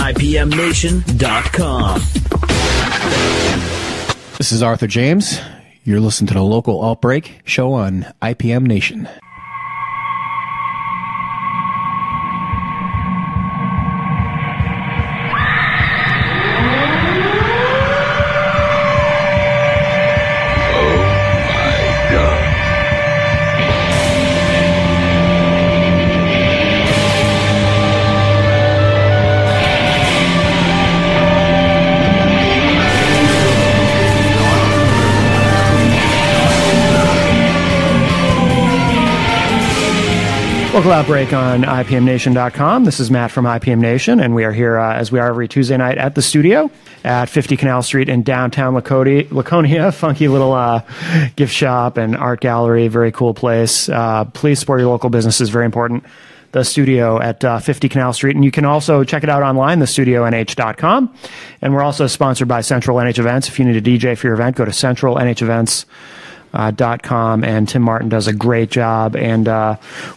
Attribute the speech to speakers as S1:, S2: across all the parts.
S1: IPMNation.com.
S2: This is Arthur James. You're listening to the local Outbreak show on IPM Nation.
S3: Local Outbreak on IPMNation.com. This is Matt from IPM Nation, and we are here as we are every Tuesday night at the studio at 50 Canal Street in downtown Laconia. Funky little gift shop and art gallery. Very cool place. Please support your local businesses. Very important. The studio at 50 Canal Street, and you can also check it out online, thestudionh.com. And we're also sponsored by Central NH Events. If you need a DJ for your event, go to centralnhevents.com. And Tim Martin does a great job. And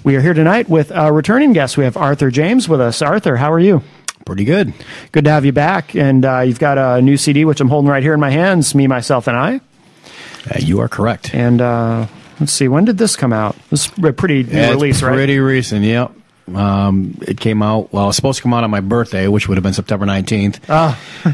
S3: we are here tonight with a returning guest. We have Arthur James with us. Arthur, how are you?
S2: Pretty good.
S3: Good to have you back. And you've got a new CD, which I'm holding right here in my hands, Me, Myself, and I.
S2: You are correct.
S3: And let's see, when did this come out? This is a pretty new release, right?
S2: Pretty recent, yep. It came out, well, it was supposed to come out on my birthday, which would have been September 19th.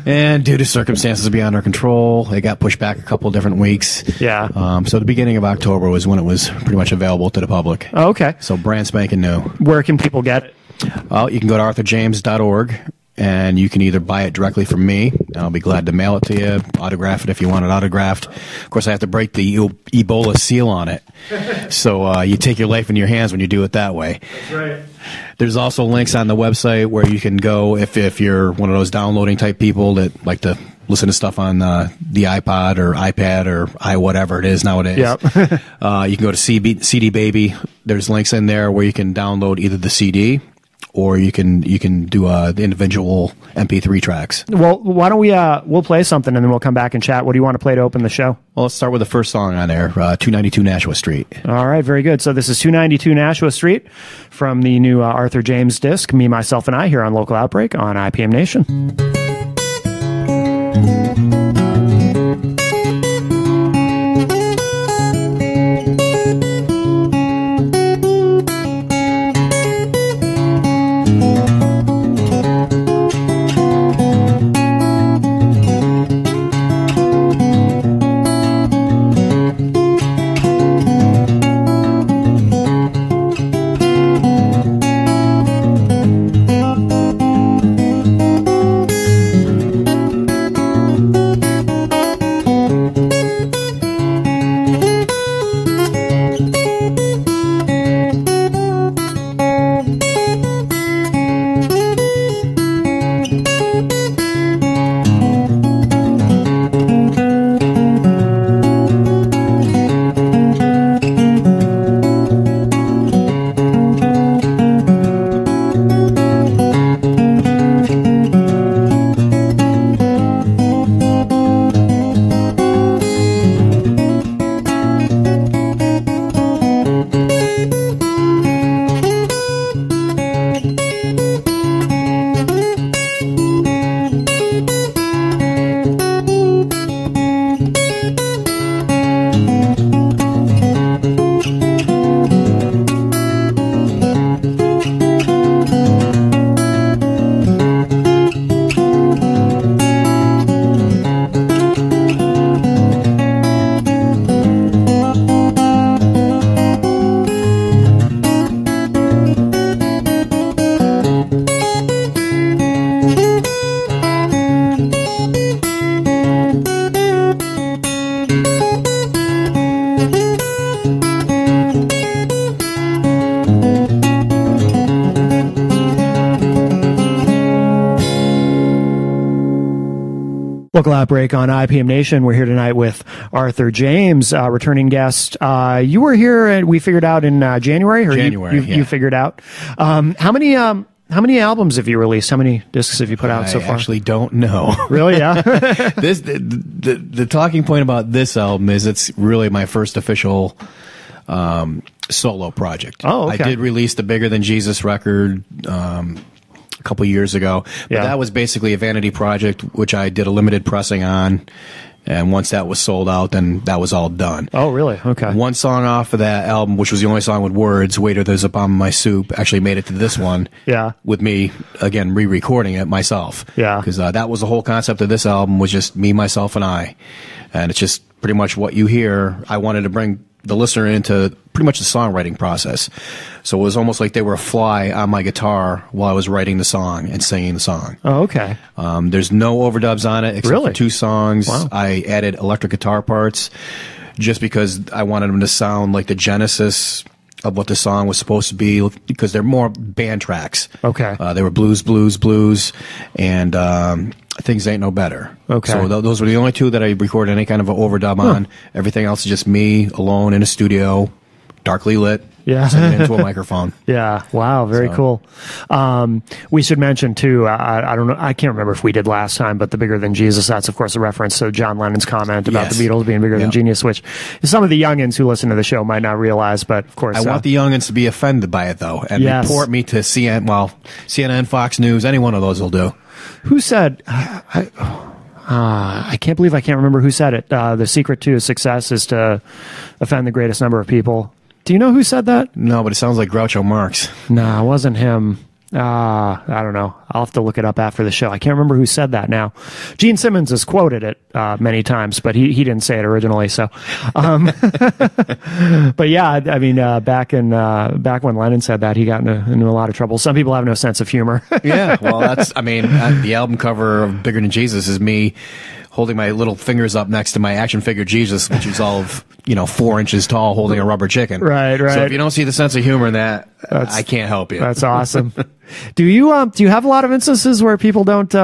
S2: And due to circumstances beyond our control, it got pushed back a couple different weeks.
S3: Yeah.
S2: So the beginning of October was when it was pretty much available to the public.
S3: Oh, okay.
S2: So brand spanking new.
S3: Where can people get it?
S2: You can go to arthurjames.org, and you can either buy it directly from me. I'll be glad to mail it to you, autograph it if you want it autographed. Of course, I have to break the Ebola seal on it. So you take your life in your hands when you do it that way.
S3: That's right.
S2: There's also links on the website where you can go if you're one of those downloading type people that like to listen to stuff on the iPod or iPad or whatever it is nowadays.
S3: Yep.
S2: You can go to CD Baby. There's links in there where you can download either the CD or you can do the individual MP3 tracks.
S3: Well, why don't we'll play something and then we'll come back and chat. What do you want to play to open the show?
S2: Well, let's start with the first song on there, 292 Nashua Street.
S3: All right, very good. So this is 292 Nashua Street from the new Arthur James disc, Me, Myself, and I, here on Local Outbreak on IPM Nation. Local Outbreak on IPM Nation. We're here tonight with Arthur James, returning guest. You were here, and we figured out in January. Or
S2: January,
S3: you figured out. How many albums have you released? How many discs have you put out so far?
S2: I actually don't know.
S3: Really? Yeah.
S2: The talking point about this album is it's really my first official solo project.
S3: Oh, okay.
S2: I did release the Bigger Than Jesus record a couple years ago. But that was basically a vanity project, which I did a limited pressing on. And once that was sold out, then that was all done.
S3: Oh, really? Okay.
S2: One song off of that album, which was the only song with words, Waiter, There's a Bomb in My Soup, actually made it to this one.
S3: Yeah.
S2: With me, again, re-recording it myself.
S3: Yeah.
S2: Because that was the whole concept of this album, was just me, myself, and I. And it's just pretty much what you hear. I wanted to bring the listener into pretty much the songwriting process. So it was almost like they were a fly on my guitar while I was writing the song and singing the song.
S3: Oh, okay.
S2: There's no overdubs on it except for 2 songs.
S3: Wow.
S2: I added electric guitar parts just because I wanted them to sound like the genesis of what the song was supposed to be, because they're more band tracks.
S3: Okay.
S2: They were blues, and Things Ain't No Better.
S3: Okay.
S2: So those were the only 2 that I recorded any kind of an overdub on. Everything else is just me alone in a studio, darkly lit.
S3: Yeah.
S2: Singing into a microphone.
S3: Yeah. Wow. Very cool. We should mention too, I don't know, I can't remember if we did last time, but the Bigger Than Jesus, that's of course a reference to John Lennon's comment about the Beatles being bigger than genius, which some of the youngins who listen to the show might not realize, but of course.
S2: I want the youngins to be offended by it though, and report me to CNN, Fox News, any one of those will do.
S3: Who said, I can't believe I can't remember who said it. The secret to success is to offend the greatest number of people. Do you know who said that?
S2: No, but it sounds like Groucho Marx.
S3: No, it wasn't him. I don't know. I'll have to look it up after the show. I can't remember who said that now. Gene Simmons has quoted it many times, but he didn't say it originally. So, but yeah, I mean, back when Lennon said that, he got into a lot of trouble. Some people have no sense of humor.
S2: Yeah, well, the album cover of Bigger Than Jesus is me holding my little fingers up next to my action figure Jesus, which is all of 4 inches tall, holding a rubber chicken.
S3: Right.
S2: So if you don't see the sense of humor in that, I can't help you.
S3: That's awesome. Do you have a lot of instances where people don't
S2: get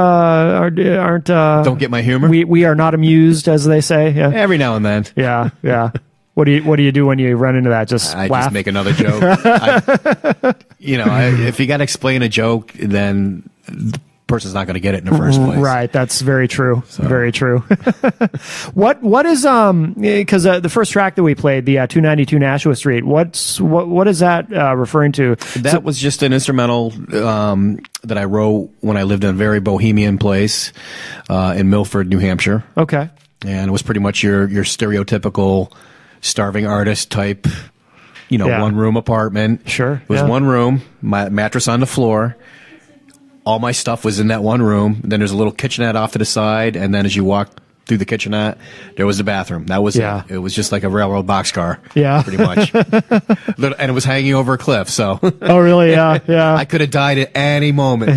S2: my humor?
S3: We are not amused, as they say. Yeah.
S2: Every now and then.
S3: Yeah. What do you do when you run into that?
S2: I
S3: laugh?
S2: just make another joke. If you got to explain a joke, then the person's not going to get it in the first place.
S3: Right. That's very true. So. Very true. What is because the first track that we played, the 292 Nashua Street, what is that referring to?
S2: That was just an instrumental that I wrote when I lived in a very bohemian place in Milford, New Hampshire.
S3: Okay.
S2: And it was pretty much your stereotypical starving artist type, one room apartment.
S3: Sure.
S2: It was one room, my mattress on the floor. All my stuff was in that one room. Then there's a little kitchenette off to the side, and then as you walk through the kitchenette, there was the bathroom. That was it. It was just like a railroad boxcar. Yeah, pretty much. And it was hanging over a cliff. So.
S3: Oh, really? Yeah. I
S2: could have died at any moment.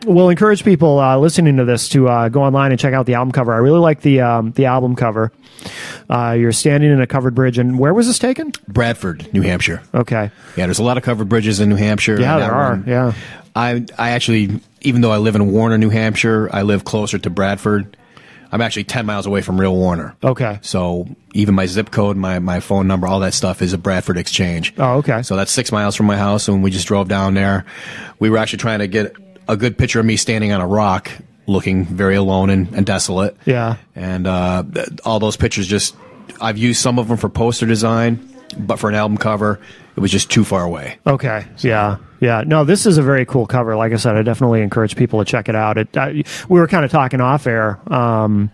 S3: We'll encourage people listening to this to go online and check out the album cover. I really like the album cover. You're standing in a covered bridge, and where was this taken?
S2: Bradford, New Hampshire.
S3: Okay.
S2: Yeah, there's a lot of covered bridges in New Hampshire.
S3: Yeah, there are. Yeah.
S2: I actually, even though I live in Warner, New Hampshire, I live closer to Bradford. I'm actually 10 miles away from real Warner.
S3: Okay.
S2: So even my zip code, my phone number, all that stuff is a Bradford exchange.
S3: Oh, okay.
S2: So that's 6 miles from my house, and we just drove down there. We were actually trying to get a good picture of me standing on a rock, looking very alone and desolate.
S3: Yeah.
S2: And all those pictures I've used some of them for poster design, but for an album cover, it was just too far away.
S3: Okay. Yeah. No, this is a very cool cover. Like I said, I definitely encourage people to check it out. We were kind of talking off air, and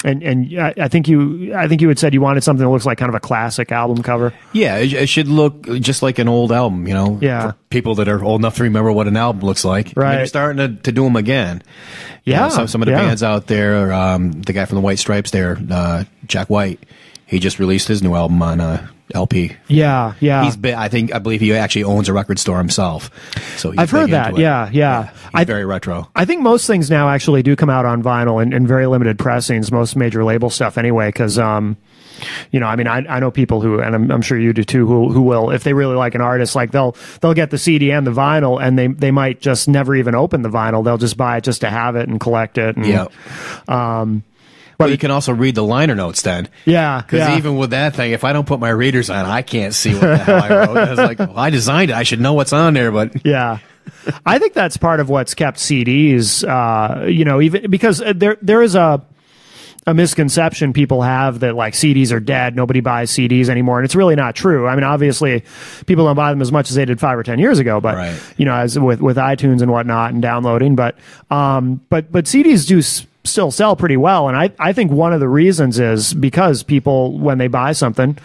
S3: I think you had said you wanted something that looks like kind of a classic album cover.
S2: Yeah, it should look just like an old album,
S3: Yeah.
S2: For people that are old enough to remember what an album looks like.
S3: Right.
S2: They're starting to do them again.
S3: Yeah.
S2: Some of the bands out there, the guy from the White Stripes there, Jack White, he just released his new album on LP.
S3: Yeah.
S2: I believe he actually owns a record store himself. So
S3: I've heard that. Yeah.
S2: He's very retro.
S3: I think most things now actually do come out on vinyl in very limited pressings. Most major label stuff, anyway, because I know people who, and I'm sure you do too, who will, if they really like an artist, like they'll get the CD and the vinyl, and they might just never even open the vinyl. They'll just buy it just to have it and collect it. And,
S2: yeah. But you can also read the liner notes then.
S3: Yeah.
S2: Because even with that thing, if I don't put my readers on, I can't see what the hell I wrote. I was like, well, I designed it. I should know what's on there, but.
S3: Yeah. I think that's part of what's kept CDs, even because there is a a misconception people have that like CDs are dead, nobody buys CDs anymore, and it's really not true. I mean, obviously, people don't buy them as much as they did 5 or 10 years ago, but
S2: Right.
S3: as with iTunes and whatnot and downloading, but CDs do still sell pretty well, and I think one of the reasons is because people, when they buy something,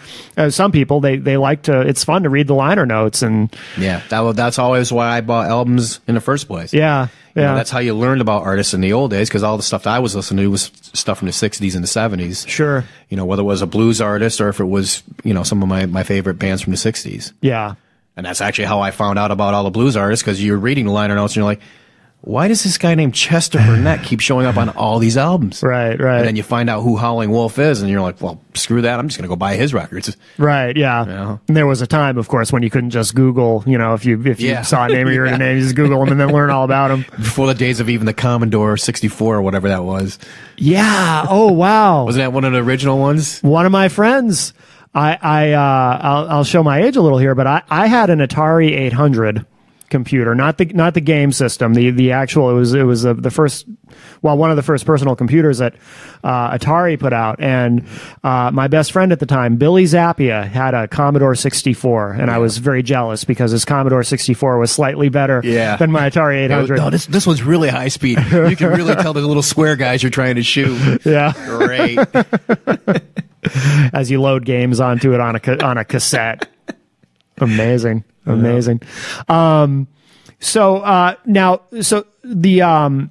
S3: some people they like to. It's fun to read the liner notes, and
S2: that's always why I bought albums in the first place.
S3: Yeah.
S2: You know, that's how you learned about artists in the old days, because all the stuff that I was listening to was stuff from the 60s and the 70s.
S3: Sure.
S2: You know, whether it was a blues artist or if it was, some of my favorite bands from the 60s.
S3: Yeah.
S2: And that's actually how I found out about all the blues artists, because you're reading the liner notes and you're like, why does this guy named Chester Burnett keep showing up on all these albums?
S3: Right.
S2: And then you find out who Howling Wolf is, and you're like, well, screw that. I'm just going to go buy his records.
S3: Right. Yeah.
S2: Yeah.
S3: And there was a time, of course, when you couldn't just Google, if you saw a name or you heard a name, you just Google them and then learn all about them.
S2: Before the days of even the Commodore 64 or whatever that was.
S3: Yeah. Oh, wow.
S2: Wasn't that one of the original ones?
S3: One of my friends, I'll show my age a little here, but I had an Atari 800 computer, not the game system, the actual, it was the first, one of the first personal computers that Atari put out, and my best friend at the time, Billy Zappia, had a Commodore 64, and I was very jealous because his Commodore 64 was slightly better than my Atari 800.
S2: No, this one's really high speed. You can really tell the little square guys you're trying to shoot.
S3: Yeah.
S2: Great.
S3: As you load games onto it on a cassette. Amazing. So the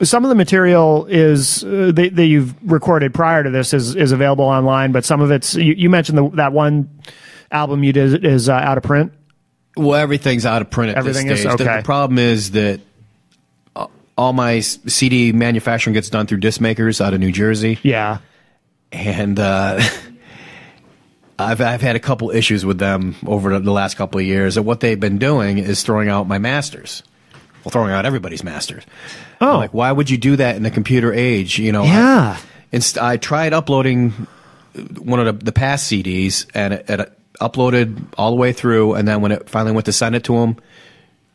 S3: some of the material is that you've recorded prior to this is available online, but some of it's you mentioned that one album you did is out of print.
S2: Well, everything's out of print at
S3: Everything
S2: this stage.
S3: is okay.
S2: The problem is that all my CD manufacturing gets done through disc makers out of New Jersey.
S3: Yeah,
S2: and I've had a couple issues with them over the last couple of years, and what they've been doing is throwing out my masters. Well, throwing out everybody's masters.
S3: Oh.
S2: I'm like, why would you do that in the computer age?
S3: Yeah.
S2: I tried uploading one of the past CDs, and it uploaded all the way through, and then when it finally went to send it to them,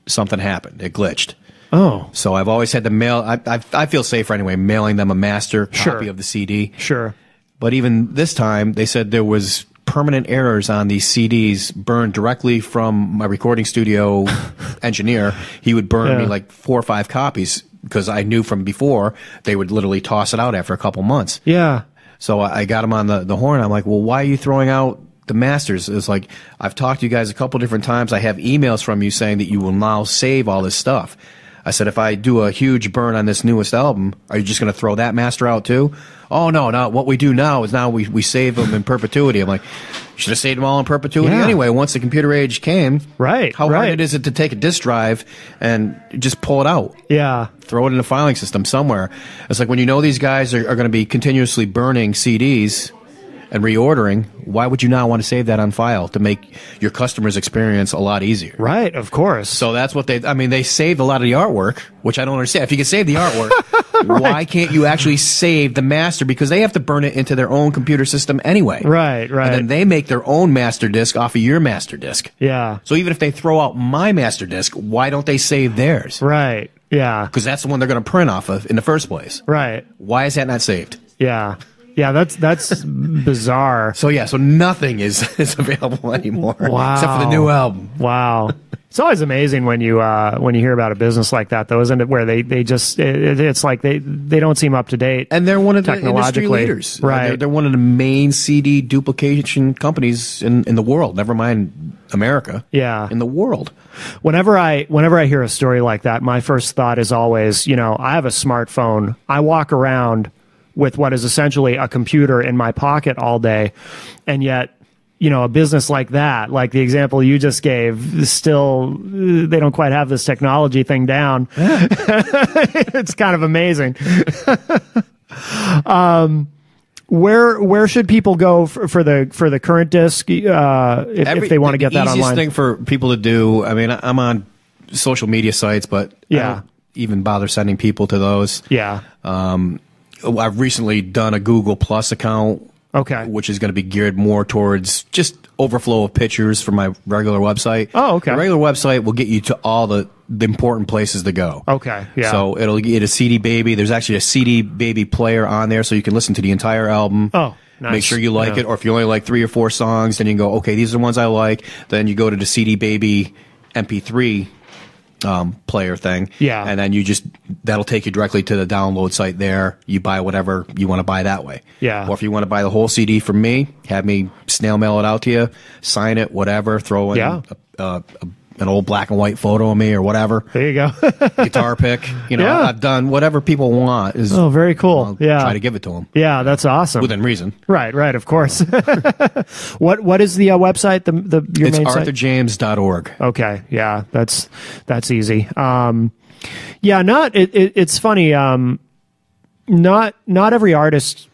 S2: something happened. It glitched.
S3: Oh.
S2: So I've always had to mail. I feel safer anyway, mailing them a master copy of the CD.
S3: Sure.
S2: But even this time, they said there was permanent errors on these CDs burned directly from my recording studio engineer. He would burn me like 4 or 5 copies because I knew from before they would literally toss it out after a couple months.
S3: Yeah.
S2: So I got him on the horn. I'm like, well, why are you throwing out the masters? It's like, I've talked to you guys a couple different times. I have emails from you saying that you will now save all this stuff. I said, if I do a huge burn on this newest album, are you just going to throw that master out too? Oh, no. What we do now is we save them in perpetuity. I'm like, you should have saved them all in perpetuity anyway. Once the computer age came,
S3: right?
S2: How hard is it to take a disk drive and just pull it out?
S3: Yeah.
S2: Throw it in a filing system somewhere. It's like when you know these guys are going to be continuously burning CDs and reordering, why would you not want to save that on file to make your customer's experience a lot easier?
S3: Right, of course.
S2: So that's what they saved a lot of the artwork, which I don't understand. If you can save the artwork, why can't you actually save the master? Because they have to burn it into their own computer system anyway.
S3: Right.
S2: And then they make their own master disk off of your master disk.
S3: Yeah.
S2: So even if they throw out my master disk, why don't they save theirs?
S3: Right. Yeah.
S2: Because that's the one they're going to print off of in the first place.
S3: Right.
S2: Why is that not saved?
S3: Yeah. Yeah, that's bizarre.
S2: So nothing is available anymore.
S3: Wow.
S2: Except for the new album.
S3: Wow. It's always amazing when you hear about a business like that, though, isn't it? Where they just it's like they don't seem up to date,
S2: and they're one of the industry leaders,
S3: right?
S2: They're one of the main CD duplication companies in the world. Never mind America.
S3: Yeah,
S2: in the world.
S3: Whenever I hear a story like that, my first thought is always, I have a smartphone. I walk around with what is essentially a computer in my pocket all day, and yet, a business like that, like the example you just gave, still, they don't quite have this technology thing down. It's kind of amazing. Where should people go for the current disc if they want to get that online?
S2: The easiest thing for people to do, I mean, I'm on social media sites, but I don't even bother sending people to those.
S3: Yeah.
S2: I've recently done a Google Plus account
S3: Okay.
S2: which is going to be geared more towards just overflow of pictures from my regular website.
S3: Oh, okay.
S2: The regular website will get you to all the important places to go.
S3: Okay, yeah.
S2: So it'll get a CD Baby. There's actually a CD Baby player on there, so you can listen to the entire album.
S3: Oh, nice.
S2: Make sure you like it, or if you only like 3 or 4 songs, then you can go, okay, these are the ones I like. Then you go to the CD Baby MP3 player thing.
S3: Yeah.
S2: And then that'll take you directly to the download site there. You buy whatever you want to buy that way.
S3: Yeah.
S2: Or if you want to buy the whole CD from me, have me snail mail it out to you, sign it, whatever, throw in an old black and white photo of me or whatever.
S3: There you go.
S2: Guitar pick.
S3: Yeah.
S2: I've done whatever people want.
S3: Oh, very cool.
S2: I'll
S3: Yeah.
S2: try to give it to them.
S3: Yeah, that's awesome.
S2: Within reason.
S3: Right, of course. What is the website? Your
S2: It's
S3: main site?
S2: ArthurJames.org.
S3: Okay, yeah, that's easy. It's funny. Not every artist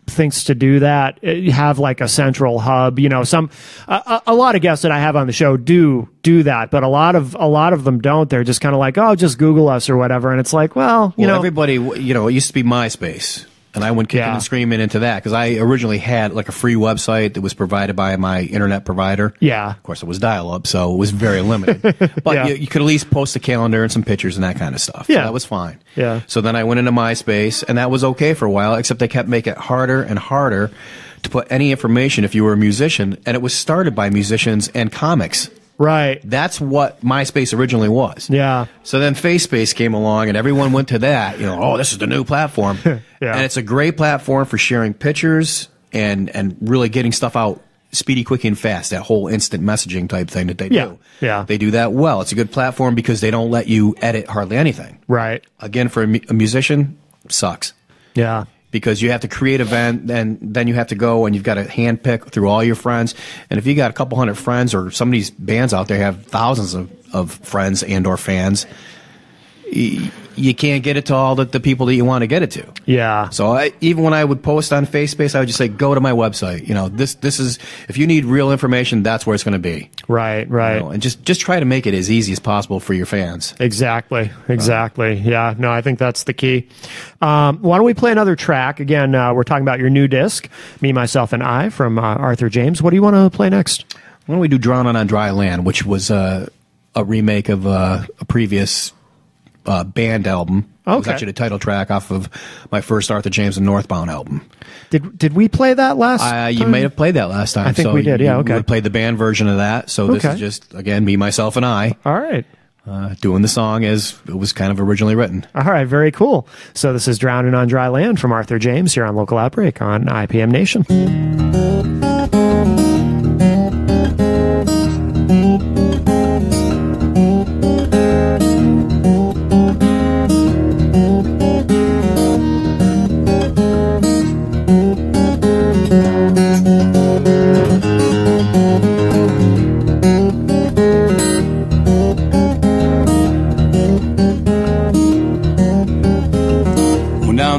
S3: thinks to do that. Have like a central hub. A lot of guests that I have on the show do that, but a lot of them don't. They're just kind of like, oh, just Google us or whatever. And it's like, well,
S2: everybody, it used to be MySpace. And I went kicking and screaming into that because I originally had like a free website that was provided by my internet provider.
S3: Yeah.
S2: Of course, it was dial-up, so it was very limited. But you could at least post a calendar and some pictures and that kind of stuff.
S3: Yeah.
S2: So that was fine.
S3: Yeah.
S2: So then I went into MySpace, and that was okay for a while, except they kept making it harder and harder to put any information if you were a musician. And it was started by musicians and comics.
S3: Right.
S2: That's what MySpace originally was.
S3: Yeah.
S2: So then FaceSpace came along, and everyone went to that. This is the new platform.
S3: Yeah.
S2: And it's a great platform for sharing pictures and really getting stuff out speedy, quick, and fast. That whole instant messaging type thing that they do.
S3: Yeah.
S2: They do that well. It's a good platform because they don't let you edit hardly anything.
S3: Right.
S2: Again, for a musician, sucks.
S3: Yeah.
S2: Because you have to create an event, and then you have to go and you've got to handpick through all your friends. And if you got a couple hundred friends, or some of these bands out there have thousands of friends and or fans, you can't get it to all the people that you want to get it to.
S3: Yeah.
S2: So even when I would post on FaceSpace, I would just say, go to my website. This is, if you need real information, that's where it's going to be.
S3: Right.
S2: And just try to make it as easy as possible for your fans.
S3: Exactly. Yeah. No, I think that's the key. Why don't we play another track? Again, we're talking about your new disc, Me, Myself, and I from Arthur James. What do you want to play next?
S2: Why don't we do Drowning on Dry Land, which was a remake of a previous band album.
S3: Okay.
S2: It was actually the title track off of my first Arthur James and Northbound album.
S3: Did we play that last time?
S2: You may have played that last time.
S3: I think we did, yeah, okay.
S2: We played the band version of that, so this is just, again, Me, Myself, and I.
S3: All right.
S2: Doing the song as it was kind of originally written.
S3: All right, very cool. So this is Drowning on Dry Land from Arthur James here on Local Outbreak on IPM Nation.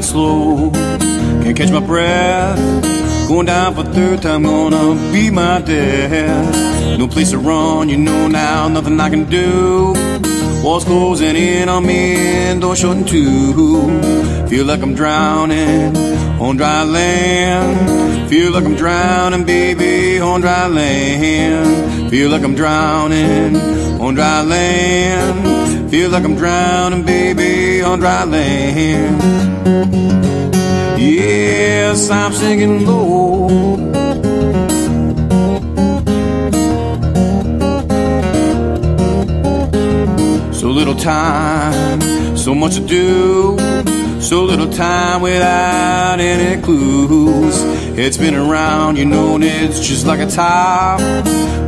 S1: Slow, can't catch my breath. Going down for third time, gonna be my death. No place to run, now, nothing I can do. Walls closing in on me and doors shut in two. Feel like I'm drowning on dry land. Feel like I'm drowning, baby, on dry land. Feel like I'm drowning on dry land. Feel like I'm drowning, baby, on dry land. Yes, I'm sinking low. So little time, so much to do. So little time without any clues. It's been around, and it's just like a top.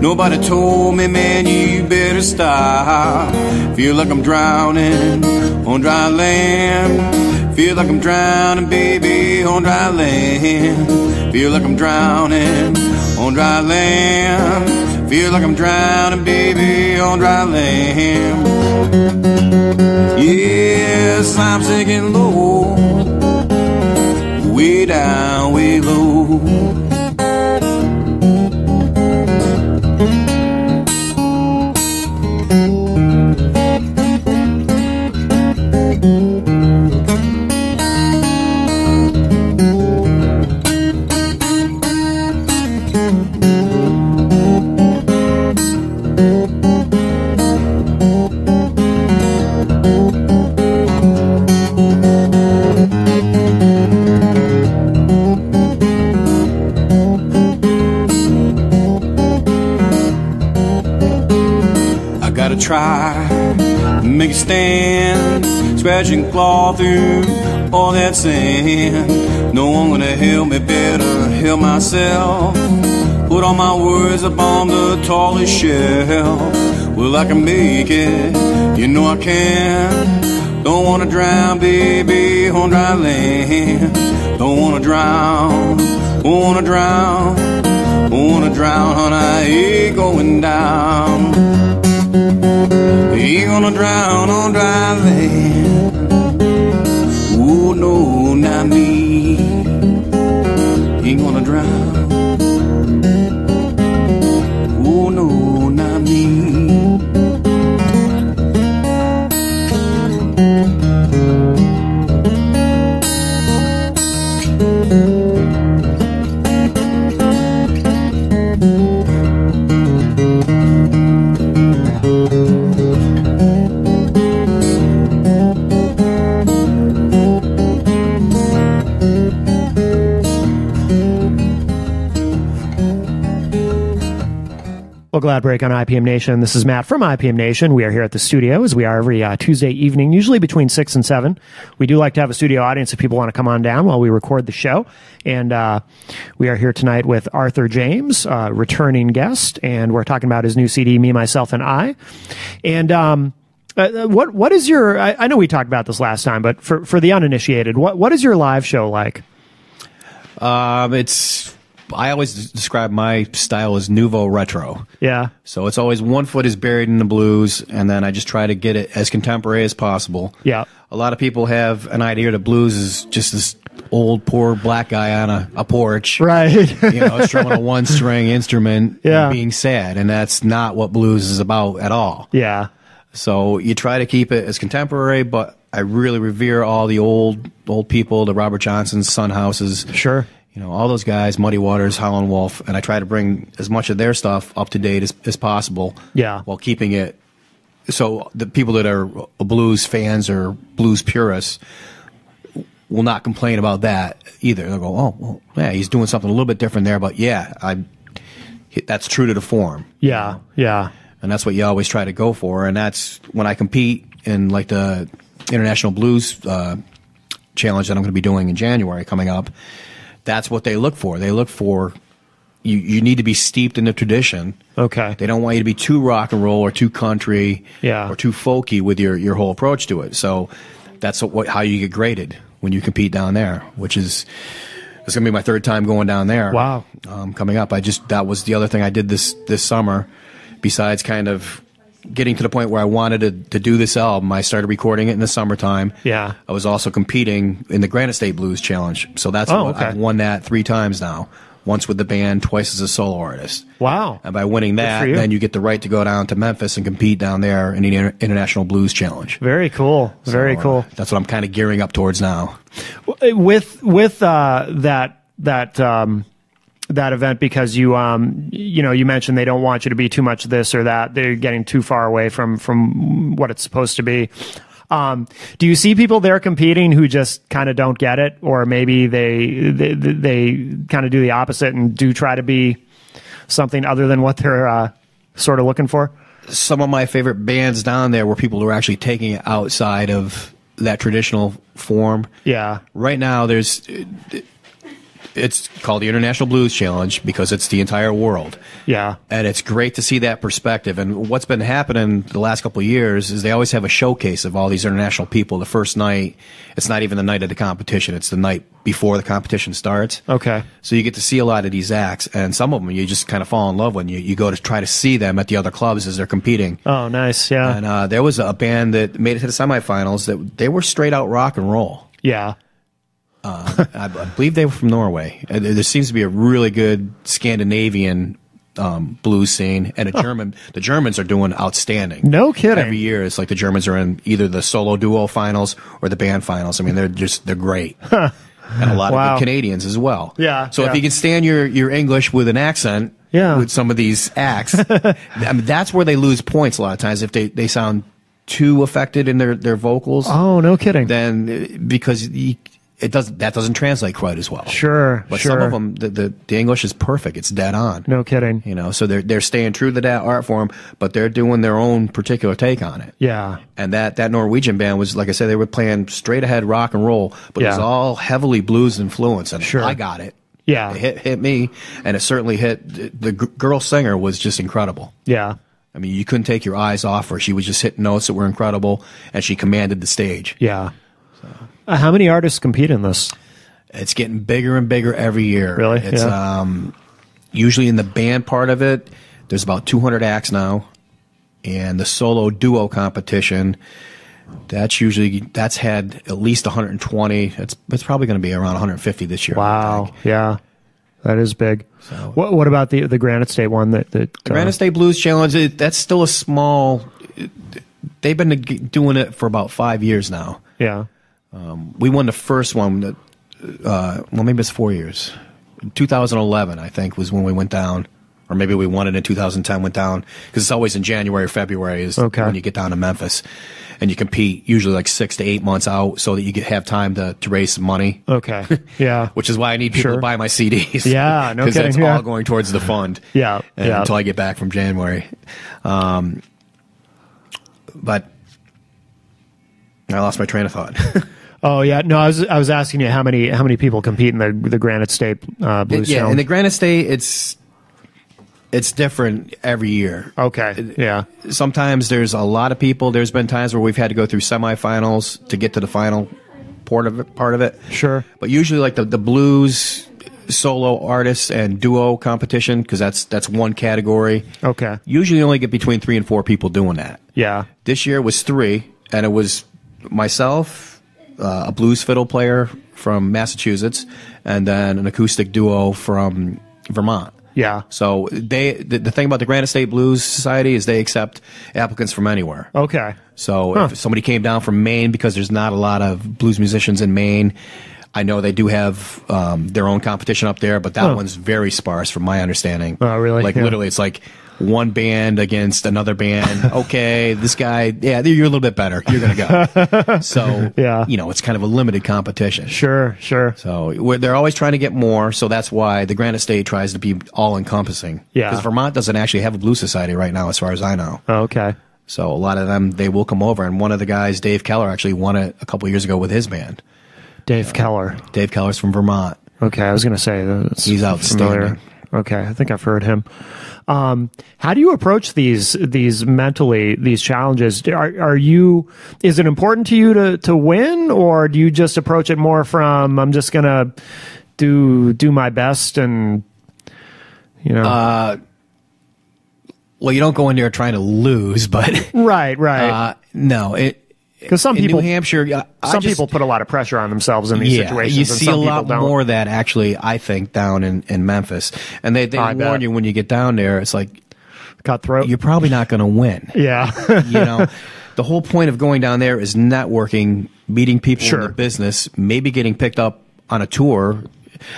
S1: Nobody told me, man, you better stop. Feel like I'm drowning on dry land. Feel like I'm drowning, baby, on dry land. Feel like I'm drowning on dry land. Feel like I'm drowning, baby, on dry land. Yes, I'm sinking low, way down, way low. make a stand, scratch and claw through all that sand. No one gonna help me, better help myself. Put all my words up on the tallest shelf. Well, I can make it, you know I can. Don't wanna drown, baby, on dry land. Don't wanna drown, won't wanna drown, won't wanna drown, honey, I ain't going down. Ain't gonna drown on dry land. Oh no, not me. Ain't gonna drown. Oh no, not me.
S3: Well, glad break on IPM Nation. This is Matt from IPM Nation. We are here at the studio, as we are every Tuesday evening, usually between 6 and 7. We do like to have a studio audience if people want to come on down while we record the show. And we are here tonight with Arthur James, returning guest, and we're talking about his new CD, Me, Myself, and I. And what is your... I know we talked about this last time, but for the uninitiated, what is your live show like?
S2: I always describe my style as nouveau retro.
S3: Yeah.
S2: So it's always one foot is buried in the blues, and then I just try to get it as contemporary as possible.
S3: Yeah.
S2: A lot of people have an idea that blues is just this old, poor black guy on a porch.
S3: Right.
S2: Strumming a one-string instrument
S3: Yeah.
S2: and being sad, and that's not what blues is about at all.
S3: Yeah.
S2: So you try to keep it as contemporary, but I really revere all the old people, the Robert Johnsons, Sun Houses.
S3: Sure.
S2: All those guys, Muddy Waters, Howlin' Wolf, and I try to bring as much of their stuff up to date as possible.
S3: Yeah.
S2: While keeping it so the people that are blues fans or blues purists will not complain about that either. They'll go, oh, well, yeah, he's doing something a little bit different there, but yeah, that's true to the form.
S3: Yeah. Yeah.
S2: And that's what you always try to go for. And that's when I compete in like the International Blues Challenge that I'm going to be doing in January coming up. That's what they look for. They look for you need to be steeped in the tradition.
S3: Okay.
S2: They don't want you to be too rock and roll or too country or too folky with your whole approach to it. So that's how you get graded when you compete down there, which is it's going to be my third time going down there.
S3: Wow.
S2: Coming up. That was the other thing I did this summer besides kind of getting to the point where I wanted to do this album. I started recording it in the summertime.
S3: Yeah. I
S2: was also competing in the Granite State Blues Challenge. So that's I've won that 3 times now. Once with the band, twice as a solo artist.
S3: Wow.
S2: And by winning that, then you get the right to go down to Memphis and compete down there in the International Blues Challenge.
S3: Very cool. Very cool.
S2: That's what I'm kind of gearing up towards now.
S3: With that event, because you mentioned they don't want you to be too much this or that. They're getting too far away from what it's supposed to be. Do you see people there competing who just kind of don't get it, or maybe they kind of do the opposite and do try to be something other than what they're sort of looking for?
S2: Some of my favorite bands down there were people who are actually taking it outside of that traditional form.
S3: Yeah.
S2: Right now, it's called the International Blues Challenge because it's the entire world.
S3: Yeah.
S2: And it's great to see that perspective. And what's been happening the last couple of years is they always have a showcase of all these international people. The first night, it's not even the night of the competition. It's the night before the competition starts.
S3: Okay.
S2: So you get to see a lot of these acts, and some of them you just kind of fall in love when you go to try to see them at the other clubs as they're competing.
S3: Oh, nice. Yeah.
S2: And there was a band that made it to the semifinals that they were straight out rock and roll.
S3: Yeah.
S2: I believe they were from Norway. There seems to be a really good Scandinavian blues scene, and the Germans are doing outstanding.
S3: No kidding.
S2: Every year, it's like the Germans are in either the solo duo finals or the band finals. I mean, they're great. And a lot of good Canadians as well.
S3: Yeah.
S2: So if you can stand your English with an accent, with some of these acts, I mean, that's where they lose points a lot of times if they sound too affected in their vocals.
S3: Oh, no kidding.
S2: Then because that doesn't translate quite as well.
S3: Sure,
S2: But
S3: sure.
S2: some of them, the English is perfect. It's dead on.
S3: No kidding.
S2: You know, so they're staying true to that art form, but they're doing their own particular take on it.
S3: Yeah.
S2: And that Norwegian band was, like I said, they were playing straight ahead rock and roll, but it was
S3: Yeah.
S2: all heavily blues influence, and
S3: Sure.
S2: I got it.
S3: Yeah.
S2: It hit me, and it certainly hit the girl singer was just incredible.
S3: Yeah.
S2: I mean, you couldn't take your eyes off her. She was just hitting notes that were incredible, and she commanded the stage.
S3: Yeah. How many artists compete in this?
S2: It's getting bigger and bigger every year.
S3: Really?
S2: It's
S3: Yeah.
S2: Usually in the band part of it, there's about 200 acts now, and the solo duo competition, that's had at least 120. It's probably going to be around 150 this year. I
S3: Wow.
S2: think.
S3: Yeah. That is big.
S2: So-
S3: What about the Granite State one?
S2: The Granite State Blues Challenge, that's still a small. They've been doing it for about 5 years now.
S3: Yeah.
S2: We won the first one. Well, maybe it's 4 years. 2011, I think, was when we went down, or maybe we won it in 2010. Went down because it's always in January or February is when you get down to Memphis, and you compete usually like 6 to 8 months out, so that you have time to raise some money.
S3: Okay. Yeah.
S2: Which is why I need people
S3: Sure.
S2: to buy my CDs.
S3: Yeah, no
S2: because
S3: kidding,
S2: that's
S3: yeah.
S2: all going towards the fund.
S3: Yeah, yeah.
S2: Until I get back from January. But I lost my train of thought.
S3: Oh yeah. No, I was asking you how many people compete in the Granite State Blues
S2: Yeah,
S3: Challenge.
S2: in the Granite State, it's different every year.
S3: Okay. Yeah.
S2: Sometimes there's a lot of people. There's been times where we've had to go through semifinals to get to the final part of it.
S3: Sure.
S2: But usually, like the blues solo artists and duo competition, because that's one category.
S3: Okay.
S2: Usually, you only get between 3 and 4 people doing that.
S3: Yeah.
S2: This year was 3, and it was myself, a blues fiddle player from Massachusetts, and then an acoustic duo from Vermont.
S3: Yeah.
S2: So the thing about the Granite State Blues Society is they accept applicants from anywhere.
S3: Okay.
S2: So if somebody came down from Maine, because there's not a lot of blues musicians in Maine, I know they do have their own competition up there, but that one's very sparse from my understanding.
S3: Oh, really?
S2: Like
S3: Yeah.
S2: literally, it's like one band against another band. Okay, this guy, yeah, you're a little bit better. You're going to go. So,
S3: Yeah.
S2: it's kind of a limited competition.
S3: Sure. Sure.
S2: So they're always trying to get more. So that's why the Granite State tries to be all encompassing.
S3: Yeah.
S2: Because Vermont doesn't actually have a blues society right now, as far as I know.
S3: Oh, okay.
S2: So a lot of them, they will come over. And one of the guys, Dave Keller, actually won it a couple years ago with his band.
S3: Dave Keller.
S2: Dave Keller's from Vermont.
S3: Okay, I was going to say that's
S2: He's outstanding.
S3: familiar. Okay, I think I've heard him. How do you approach these challenges? Is it important to you to win, or do you just approach it more from I'm just going to do my best and
S2: Well, you don't go in there trying to lose, but
S3: right.
S2: no,
S3: Because some
S2: in
S3: people,
S2: New Hampshire,
S3: people put a lot of pressure on themselves in these situations.
S2: you
S3: and
S2: see
S3: some
S2: a
S3: people
S2: lot
S3: don't.
S2: more of that actually. I think down in Memphis, and they
S3: I
S2: warn
S3: bet.
S2: you when you get down there. It's like
S3: Cutthroat.
S2: you're probably not going to win.
S3: Yeah.
S2: The whole point of going down there is networking, meeting people in
S3: Sure.
S2: the business, maybe getting picked up on a tour.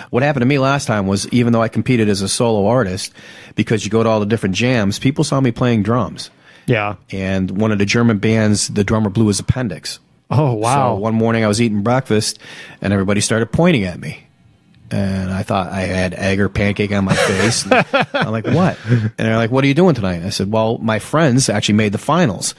S2: What happened to me last time was, even though I competed as a solo artist, because you go to all the different jams, people saw me playing drums.
S3: Yeah.
S2: And one of the German bands, the drummer blew his appendix.
S3: Oh, wow.
S2: So one morning I was eating breakfast, and everybody started pointing at me. And I thought I had egg or pancake on my face. And I'm like, what? And they're like, what are you doing tonight? And I said, well, my friends actually made the finals.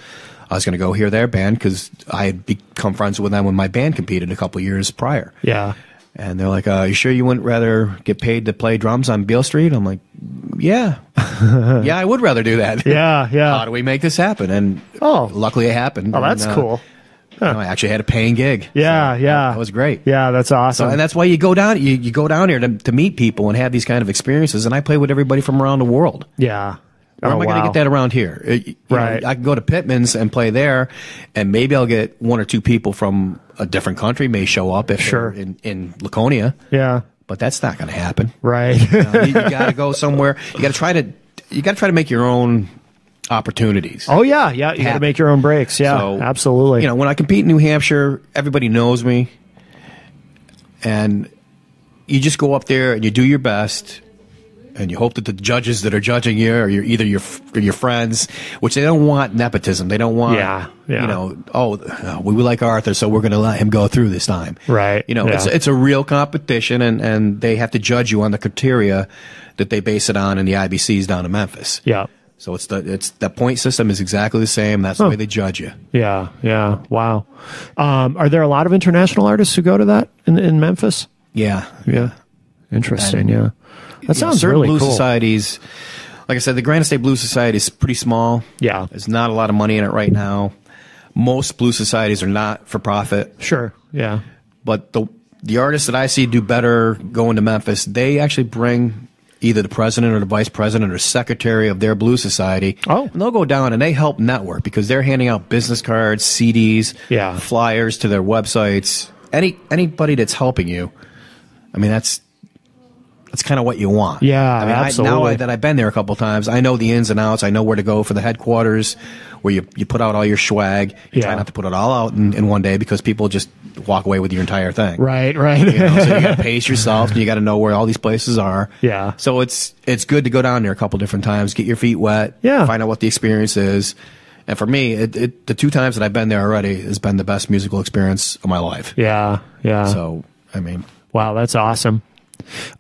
S2: I was going to go hear their band because I had become friends with them when my band competed a couple years prior.
S3: Yeah.
S2: And they're like, you sure you wouldn't rather get paid to play drums on Beale Street? I'm like, yeah. Yeah, I would rather do that.
S3: Yeah. Yeah.
S2: How do we make this happen? And luckily it happened.
S3: Oh, that's
S2: And,
S3: cool.
S2: I actually had a paying gig.
S3: Yeah.
S2: So
S3: Yeah.
S2: That was great.
S3: Yeah, that's awesome.
S2: So, and that's why you go down. You go down here to meet people and have these kind of experiences. And I play with everybody from around the world.
S3: Yeah.
S2: Where am I going to get that around here?
S3: Right.
S2: I can go to Pittman's and play there, and maybe I'll get 1 or 2 people from a different country may show up if
S3: Sure.
S2: they're in Laconia.
S3: Yeah.
S2: But that's not going to happen.
S3: Right.
S2: You got to go somewhere. You got to try to make your own opportunities.
S3: Oh yeah. Yeah. You got to make your own breaks. Yeah.
S2: So,
S3: absolutely.
S2: When I compete in New Hampshire, everybody knows me, and you just go up there and you do your best. and you hope that the judges that are judging you are either your friends, which they don't want nepotism. They don't want, we like Arthur, so we're going to let him go through this time.
S3: Right.
S2: It's a real competition, and they have to judge you on the criteria that they base it on in the IBCs down in Memphis.
S3: Yeah.
S2: So the point system is exactly the same. That's the way they judge you.
S3: Yeah. Wow. Are there a lot of international artists who go to that in Memphis?
S2: Yeah.
S3: Interesting. Yeah. That sounds
S2: certain
S3: really
S2: blues
S3: cool.
S2: societies, like I said, the Granite State Blues Society is pretty small.
S3: Yeah.
S2: There's not a lot of money in it right now. Most blues societies are not for profit.
S3: Sure. Yeah.
S2: But the artists that I see do better going to Memphis, they actually bring either the president or the vice president or secretary of their blues society.
S3: Oh.
S2: And they'll go down and they help network because they're handing out business cards, CDs, flyers to their websites. Anybody that's helping you, I mean, that's kind of what you want.
S3: Yeah,
S2: I mean,
S3: absolutely.
S2: now that I've been there a couple times, I know the ins and outs. I know where to go for the headquarters, where you put out all your swag. You try not to put it all out in one day because people just walk away with your entire thing.
S3: Right.
S2: So you got to pace yourself, and you got to know where all these places are.
S3: Yeah.
S2: So it's good to go down there a couple different times, get your feet wet,
S3: Yeah.
S2: find out what the experience is. And for me, the 2 times that I've been there already has been the best musical experience of my life.
S3: Yeah.
S2: So, I mean.
S3: Wow, that's awesome.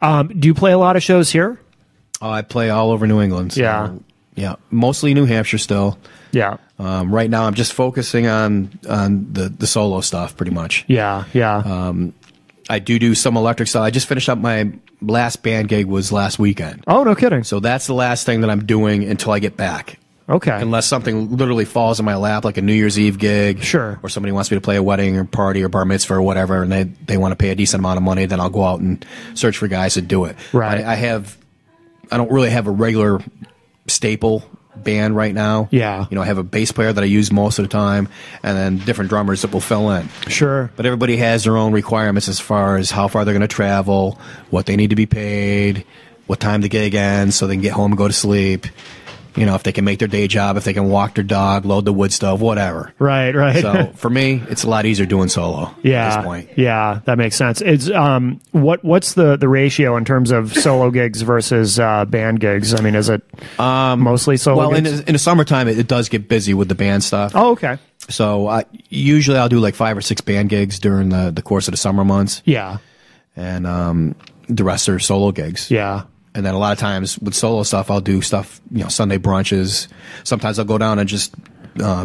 S3: Do you play a lot of shows here?
S2: I play all over New England. So,
S3: Yeah.
S2: Mostly New Hampshire still.
S3: Yeah.
S2: Right now, I'm just focusing on the solo stuff, pretty much.
S3: Yeah.
S2: I do some electric stuff. I just finished up my last band gig was last weekend.
S3: Oh, no kidding.
S2: So that's the last thing that I'm doing until I get back.
S3: Okay.
S2: Unless something literally falls in my lap, like a New Year's Eve gig.
S3: Sure.
S2: Or somebody wants me to play a wedding or party or bar mitzvah or whatever, and they want to pay a decent amount of money, then I'll go out and search for guys to do it.
S3: Right.
S2: I don't really have a regular staple band right now.
S3: Yeah.
S2: I have a bass player that I use most of the time, and then different drummers that will fill in.
S3: Sure.
S2: But everybody has their own requirements as far as how far they're going to travel, what they need to be paid, what time the gig ends so they can get home and go to sleep. If they can make their day job, if they can walk their dog, load the wood stove, whatever.
S3: Right.
S2: So for me, it's a lot easier doing solo at this point.
S3: Yeah, that makes sense. It's what's the ratio in terms of solo gigs versus band gigs? I mean, is it mostly solo gigs?
S2: In the summertime, it does get busy with the band stuff.
S3: Oh, okay.
S2: So usually I'll do like 5 or 6 band gigs during the course of the summer months.
S3: Yeah.
S2: And the rest are solo gigs.
S3: Yeah.
S2: And then a lot of times with solo stuff, I'll do stuff, Sunday brunches. Sometimes I'll go down and just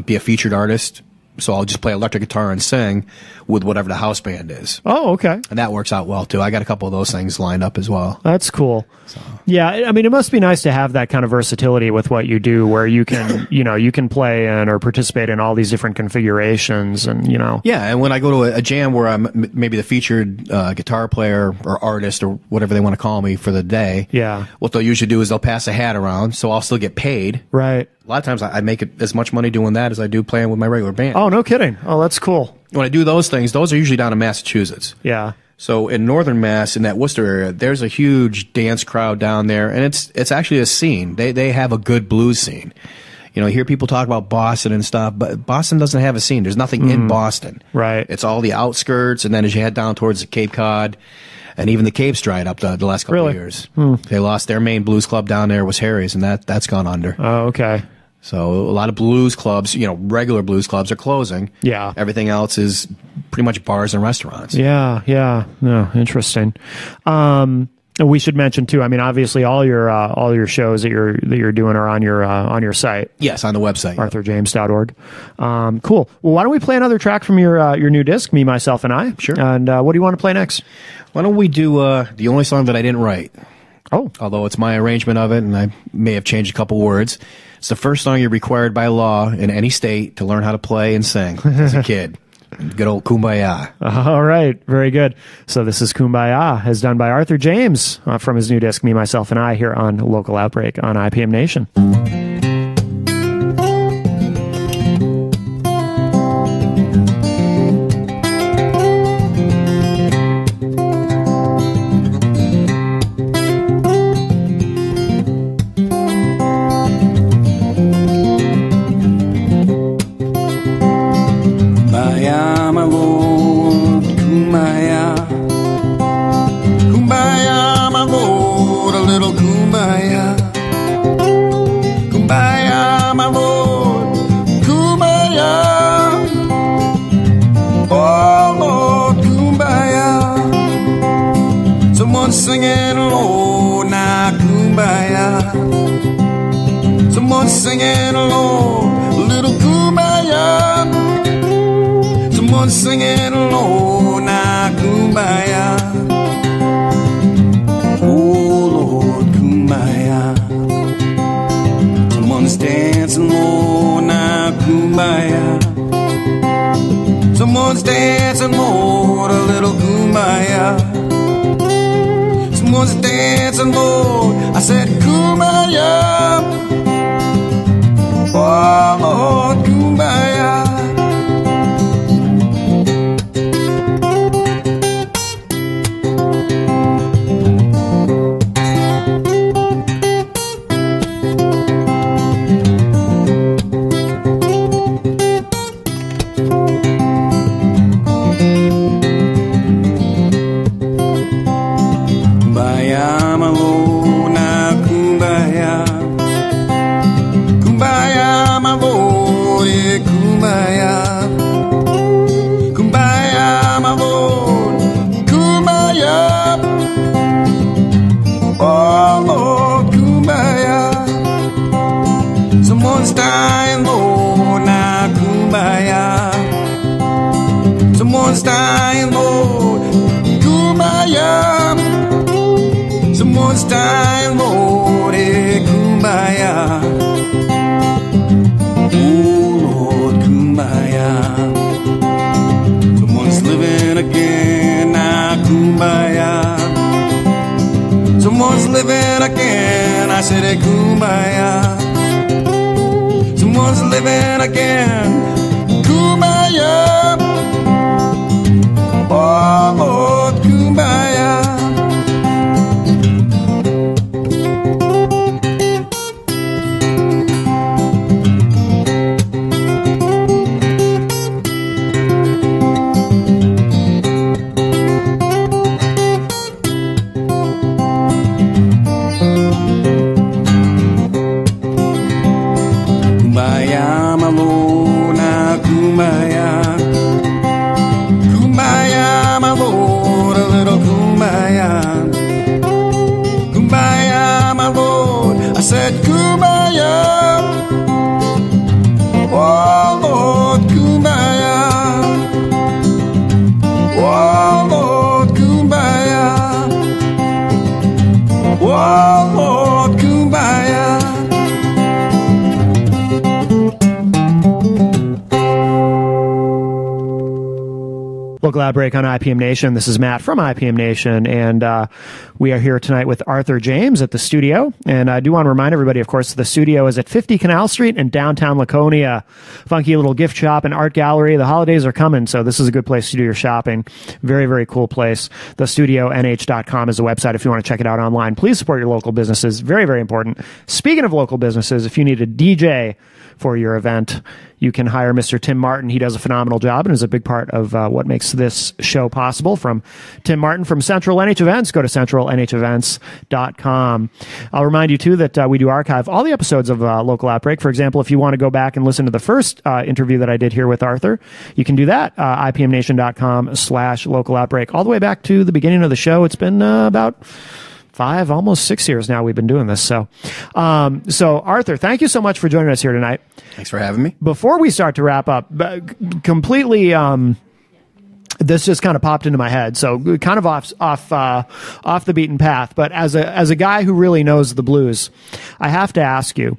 S2: be a featured artist. So I'll just play electric guitar and sing with whatever the house band is.
S3: Oh, okay.
S2: And that works out well, too. I got a couple of those things lined up as well.
S3: That's cool. So. Yeah, I mean, it must be nice to have that kind of versatility with what you do where you can, you can play in or participate in all these different configurations and,
S2: Yeah, and when I go to a jam where I'm maybe the featured guitar player or artist or whatever they want to call me for the day, what they'll usually do is they'll pass a hat around, so I'll still get paid.
S3: Right.
S2: A lot of times I make as much money doing that as I do playing with my regular band.
S3: Oh, no kidding. Oh, that's cool.
S2: When I do those things, those are usually down in Massachusetts.
S3: Yeah.
S2: So in northern Mass, in that Worcester area, there's a huge dance crowd down there, and it's actually a scene. They have a good blues scene. You hear people talk about Boston and stuff, but Boston doesn't have a scene. There's nothing in Boston.
S3: Right.
S2: It's all the outskirts, and then as you head down towards the Cape Cod, and even the Cape's dried up the last couple of years. They lost their main blues club down there was Harry's, and that's gone under.
S3: Oh, okay.
S2: So a lot of blues clubs, regular blues clubs are closing.
S3: Yeah.
S2: Everything else is pretty much bars and restaurants.
S3: Yeah. No, interesting. We should mention too. I mean, obviously, all your shows that you're doing are on your site.
S2: Yes, on the website.
S3: ArthurJames.org. Cool. Well, why don't we play another track from your new disc, Me, Myself, and I?
S2: Sure.
S3: And what do you want to play next?
S2: Why don't we do the only song that I didn't write?
S3: Oh.
S2: Although it's my arrangement of it, and I may have changed a couple words. It's the first song you're required by law in any state to learn how to play and sing as a kid. Good old Kumbaya.
S3: All right. Very good. So this is Kumbaya, as done by Arthur James from his new disc, Me, Myself, and I, here on Local Outbreak on IPM Nation.
S1: Kumbaya, my lord, a little kumbaya. singing, Lord, now kumbaya. Someone's singing, Lord, a little kumbaya. Someone's singing, Lord, now kumbaya. Oh, Lord, kumbaya. Someone's dancing, Lord, now kumbaya. Someone's dancing, Lord, a little kumbaya. Someone's dancing, Lord, I said kumbaya. Oh, Lord, kumbaya. Someone's dying, Lord, now kumbaya. Someone's dying, Lord, kumbaya. Someone's dying, Lord, kumbaya. Oh, Lord, kumbaya. Someone's living again, now kumbaya. Someone's living again, I said hey, kumbaya. Someone's living again, kumbaya. Oh, Lord, kumbaya. Kumbaya, my Lord, now kumbaya. Kumbaya, my Lord, a little kumbaya. Kumbaya, my Lord, I said kumbaya. Oh, Lord, kumbaya. Oh, Lord, kumbaya. Oh, Lord, kumbaya.
S3: Local Outbreak on IPM Nation. This is Matt from IPM Nation, and we are here tonight with Arthur James at the studio. And I do want to remind everybody, of course, the studio is at 50 Canal Street in downtown Laconia. Funky little gift shop and art gallery. The holidays are coming, so this is a good place to do your shopping. Very, very cool place. TheStudioNH.com is the website if you want to check it out online. Please support your local businesses. Very, very important. Speaking of local businesses, if you need a DJ for your event, you can hire Mr. Tim Martin. He does a phenomenal job and is a big part of what makes this show possible. From Tim Martin from Central NH Events, go to centralnhevents.com. I'll remind you, too, that we do archive all the episodes of Local Outbreak. For example, if you want to go back and listen to the first interview that I did here with Arthur, you can do that, ipmnation.com/Local Outbreak, all the way back to the beginning of the show. It's been about 5, almost 6 years now we've been doing this. So Arthur, thank you so much for joining us here tonight.
S2: Thanks for having me.
S3: Before we start to wrap up, completely, this just kind of popped into my head. So kind of off the beaten path. But as a guy who really knows the blues, I have to ask you,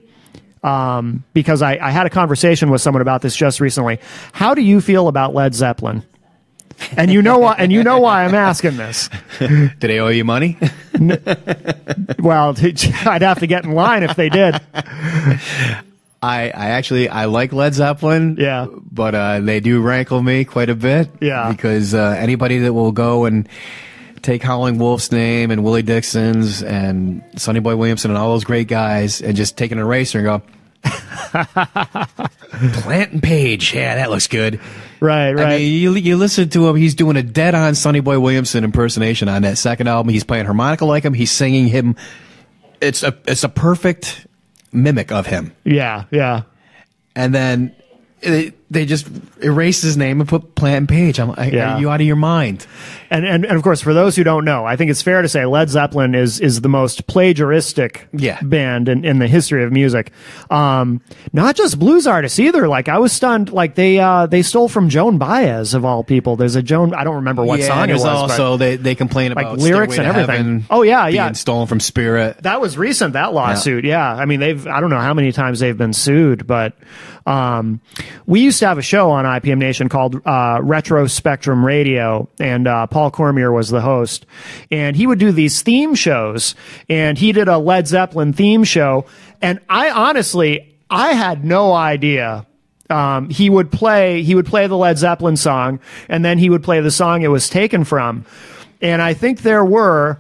S3: because I had a conversation with someone about this just recently. How do you feel about Led Zeppelin? And you know why? And you know why I'm asking this.
S2: Do they owe you money?
S3: Well, I'd have to get in line if they did.
S2: I like Led Zeppelin.
S3: Yeah,
S2: but they do rankle me quite a bit.
S3: Yeah,
S2: because anybody that will go and take Howlin' Wolf's name and Willie Dixon's and Sonny Boy Williamson and all those great guys and just take an eraser and go, Plant and Page, yeah, that looks good.
S3: Right.
S2: I mean, you listen to him, he's doing a dead-on Sonny Boy Williamson impersonation on that second album. He's playing harmonica like him, he's singing him. It's a perfect mimic of him.
S3: Yeah.
S2: And then they just erased his name and put Plant and Page. Are you out of your mind?
S3: And of course, for those who don't know, I think it's fair to say Led Zeppelin is the most plagiaristic band in the history of music. Not just blues artists either. Like, I was stunned. Like, they stole from Joan Baez of all people. There's a Joan. I don't remember what song it was.
S2: Also, they complain about
S3: like lyrics and everything.
S2: Heaven being stolen from Spirit.
S3: That was recent. That lawsuit. Yeah. I mean, I don't know how many times they've been sued, but we used to have a show on IPM Nation called Retro Spectrum Radio, and Paul Cormier was the host, and he would do these theme shows, and he did a Led Zeppelin theme show, and I had no idea. He would play the Led Zeppelin song, and then he would play the song it was taken from, and I think there were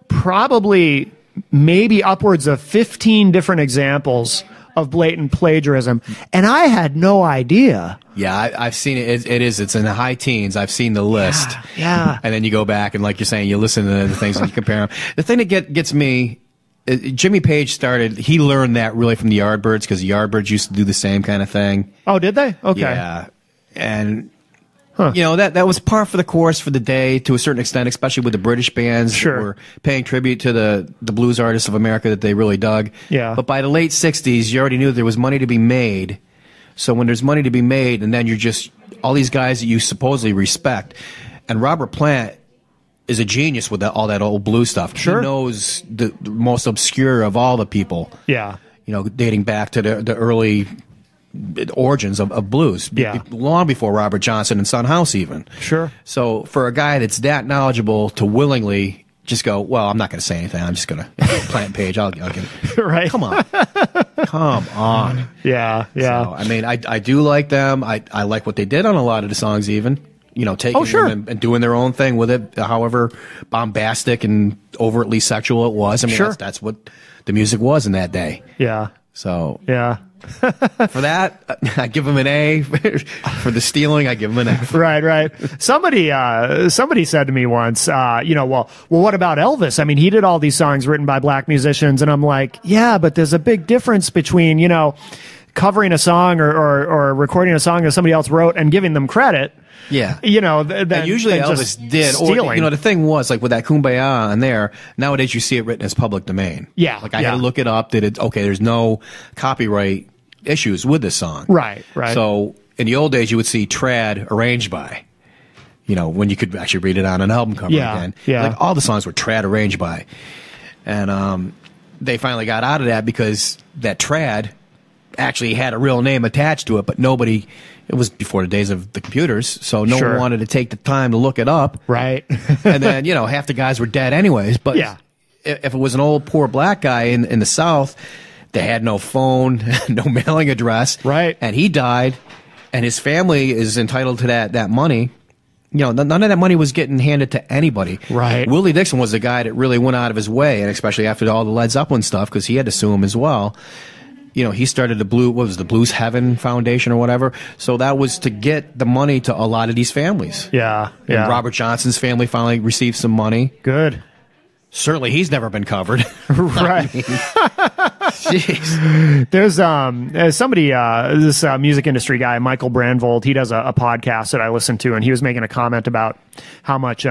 S3: probably maybe upwards of 15 different examples of blatant plagiarism, and I had no idea.
S2: Yeah, I've seen it. It's in the high teens. I've seen the list.
S3: Yeah.
S2: And then you go back and, like you're saying, you listen to the things and you compare them. The thing that gets me, Jimmy Page he learned that really from the Yardbirds, because the Yardbirds used to do the same kind of thing.
S3: Oh, did they? Okay.
S2: Yeah. And that was par for the course for the day to a certain extent, especially with the British bands that were paying tribute to the blues artists of America that they really dug.
S3: Yeah.
S2: But by the late 60s, you already knew there was money to be made. So when there's money to be made, and then you're just all these guys that you supposedly respect, and Robert Plant is a genius with all that old blues stuff.
S3: Sure.
S2: He knows the most obscure of all the people.
S3: Yeah.
S2: Dating back to the early origins of blues, long before Robert Johnson and Son House even.
S3: Sure.
S2: So for a guy that's that knowledgeable to willingly just go, well, I'm not going to say anything, I'm just going to Plant Page, I'll get it.
S3: Right.
S2: Come on.
S3: Yeah.
S2: So, I mean, I do like them. I like what they did on a lot of the songs even. Taking them and doing their own thing with it, however bombastic and overtly sexual it was. I mean, that's what the music was in that day.
S3: Yeah.
S2: So.
S3: Yeah.
S2: For that, I give him an A. For the stealing, I give him an F.
S3: Right. Somebody said to me once, well, what about Elvis? I mean, he did all these songs written by black musicians, and I'm like, yeah, but there's a big difference between, covering a song or recording a song that somebody else wrote and giving them credit.
S2: Yeah.
S3: And
S2: usually Elvis did.
S3: Stealing.
S2: Or, the thing was, like, with that Kumbaya on there, nowadays you see it written as public domain.
S3: Yeah.
S2: Like, I had to look it up. There's no copyright issues with this song.
S3: Right.
S2: So, in the old days, you would see trad arranged by, when you could actually read it on an album cover again.
S3: Yeah.
S2: Like, all the songs were trad arranged by. And they finally got out of that because that trad actually had a real name attached to it, but nobody... It was before the days of the computers, so no one wanted to take the time to look it up.
S3: Right.
S2: And then, half the guys were dead anyways. But if it was an old, poor black guy in the South, they had no phone, no mailing address.
S3: Right.
S2: And he died, and his family is entitled to that money. None of that money was getting handed to anybody.
S3: Right.
S2: Willie Dixon was the guy that really went out of his way, and especially after all the Led Zeppelin stuff, because he had to sue him as well. He started the Blues Heaven Foundation or whatever. So that was to get the money to a lot of these families.
S3: Yeah.
S2: And Robert Johnson's family finally received some money.
S3: Good.
S2: Certainly he's never been covered.
S3: Right.
S2: Jeez.
S3: There's somebody, this music industry guy, Michael Brandvold, he does a podcast that I listen to, and he was making a comment about how much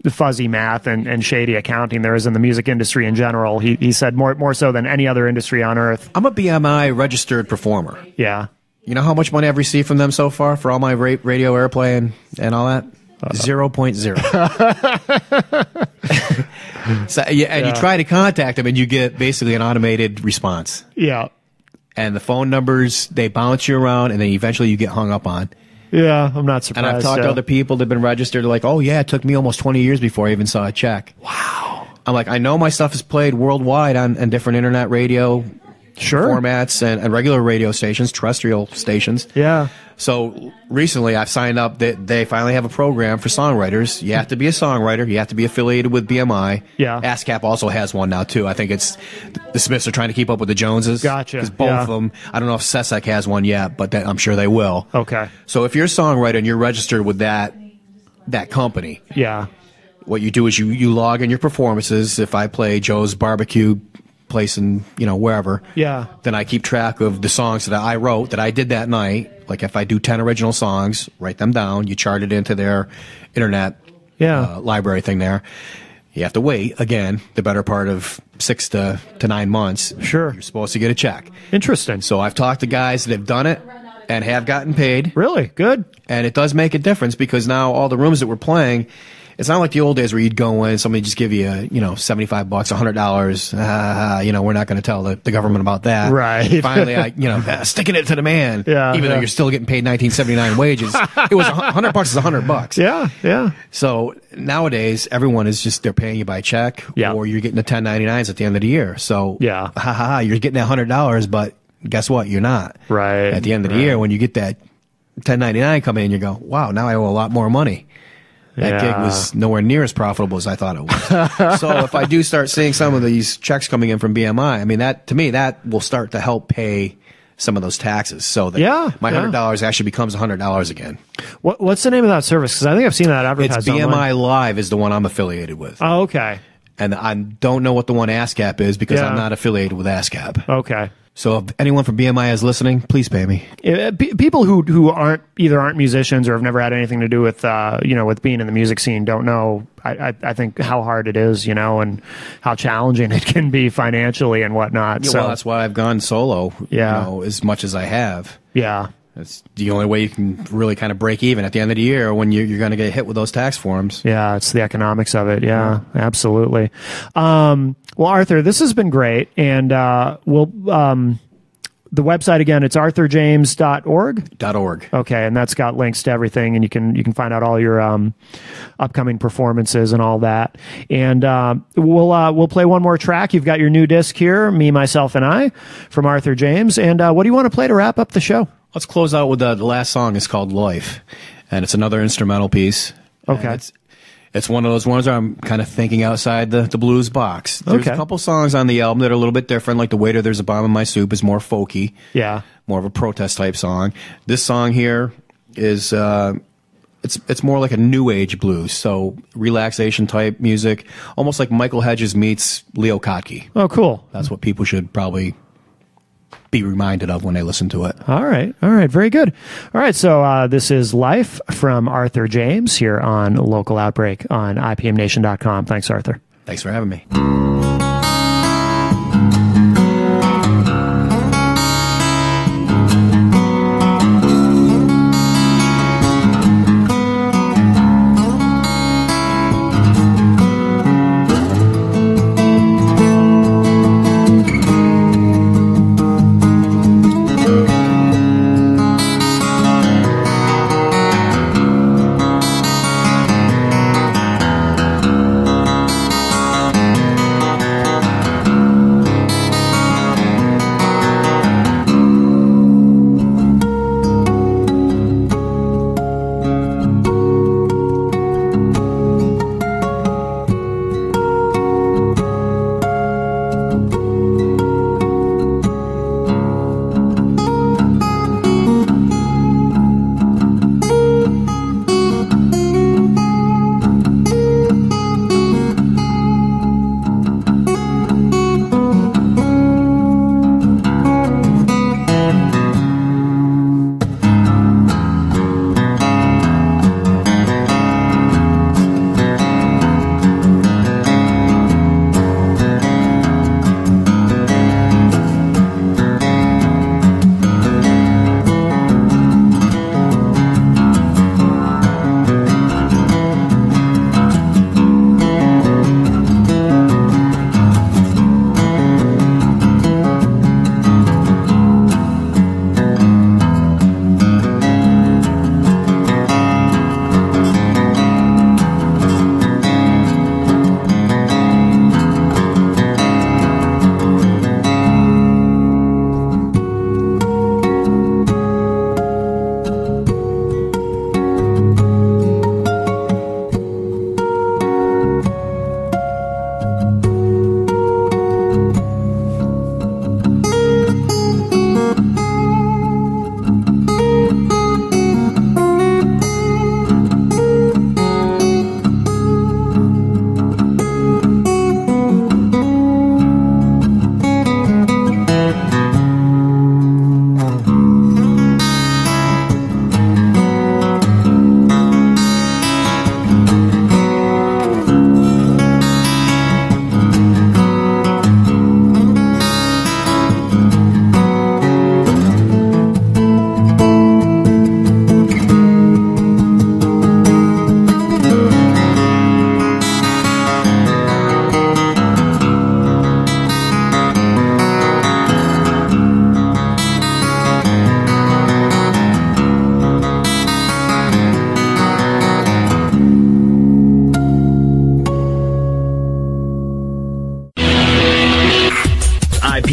S3: fuzzy math and shady accounting there is in the music industry in general. He said more so than any other industry on earth.
S2: I'm a BMI registered performer.
S3: Yeah. You
S2: know how much money I've received from them so far for all my radio airplay and all that? 0.0. So, you try to contact them, and you get basically an automated response.
S3: Yeah.
S2: And the phone numbers, they bounce you around, and then eventually you get hung up on.
S3: Yeah, I'm not surprised.
S2: And I've talked to other people that have been registered, like, oh, yeah, it took me almost 20 years before I even saw a check.
S3: Wow.
S2: I'm like, I know my stuff is played worldwide on different internet radio formats and regular radio stations, terrestrial stations.
S3: Yeah.
S2: So recently I've signed up that they finally have a program for songwriters. You have to be a songwriter. You have to be affiliated with BMI.
S3: Yeah.
S2: ASCAP also has one now, too. I think it's the Smiths are trying to keep up with the Joneses.
S3: Gotcha.
S2: Because both of them, I don't know if SESEC has one yet, but I'm sure they will.
S3: Okay.
S2: So if you're a songwriter and you're registered with that company, what you do is you log in your performances. If I play Joe's Barbecue place in, wherever, then I keep track of the songs that I wrote that I did that night Like if I do 10 original songs, write them down, you chart it into their internet library thing there. You have to wait, again, the better part of 6 to 9 months.
S3: Sure.
S2: You're supposed to get a check.
S3: Interesting.
S2: So I've talked to guys that have done it and have gotten paid.
S3: Really? Good.
S2: And it does make a difference because now all the rooms that we're playing, it's not like the old days where you'd go in, somebody just give you, $75, $100. We're not going to tell the government about that.
S3: Right.
S2: Finally, sticking it to the man.
S3: Yeah,
S2: even though you're still getting paid 1979 wages. It was $100 is $100.
S3: Yeah, yeah.
S2: So nowadays, everyone is they're paying you by check, or you're getting the 1099s at the end of the year. So, you're getting that $100, but guess what? You're not.
S3: Right.
S2: At the end of the year, when you get that 1099 come in, you go, wow, now I owe a lot more money. That gig was nowhere near as profitable as I thought it was. So if I do start seeing some of these checks coming in from BMI, I mean, that will start to help pay some of those taxes. So that my $100 actually becomes $100 again.
S3: What's the name of that service? Because I think I've seen that advertised.
S2: It's BMI
S3: online.
S2: Live is the one I'm affiliated with.
S3: Oh, okay.
S2: And I don't know what the one ASCAP is because I'm not affiliated with ASCAP.
S3: Okay.
S2: So if anyone from BMI is listening, please pay me.
S3: People who aren't musicians or have never had anything to do with with being in the music scene don't know. I think how hard it is, and how challenging it can be financially and whatnot.
S2: Yeah,
S3: so
S2: well, that's why I've gone solo. As much as I have.
S3: Yeah.
S2: It's the only way you can really kind of break even at the end of the year when you're going to get hit with those tax forms.
S3: Yeah, it's the economics of it. Yeah, absolutely. Well, Arthur, this has been great, and the website again, it's arthurjames.org.
S2: .org.
S3: Okay, and that's got links to everything, and you can find out all your upcoming performances and all that. And we'll play one more track. You've got your new disc here, Me, Myself, and I, from Arthur James. And what do you want to play to wrap up the show?
S2: Let's close out with the last song. Is called Life, and it's another instrumental piece.
S3: Okay.
S2: It's one of those ones where I'm kind of thinking outside the blues box. There's a couple songs on the album that are a little bit different, like The Waiter, There's a Bomb in My Soup is more folky.
S3: Yeah.
S2: More of a protest type song. This song here is it's more like a new age blues, so relaxation type music, almost like Michael Hedges meets Leo Kottke.
S3: Oh, cool.
S2: That's what people should probably be reminded of when they listen to it.
S3: All right. Very good. All right. So this is Life from Arthur James here on Local Outbreak on IPMNation.com. Thanks, Arthur.
S2: Thanks for having me.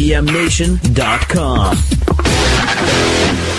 S4: IPMNation.com.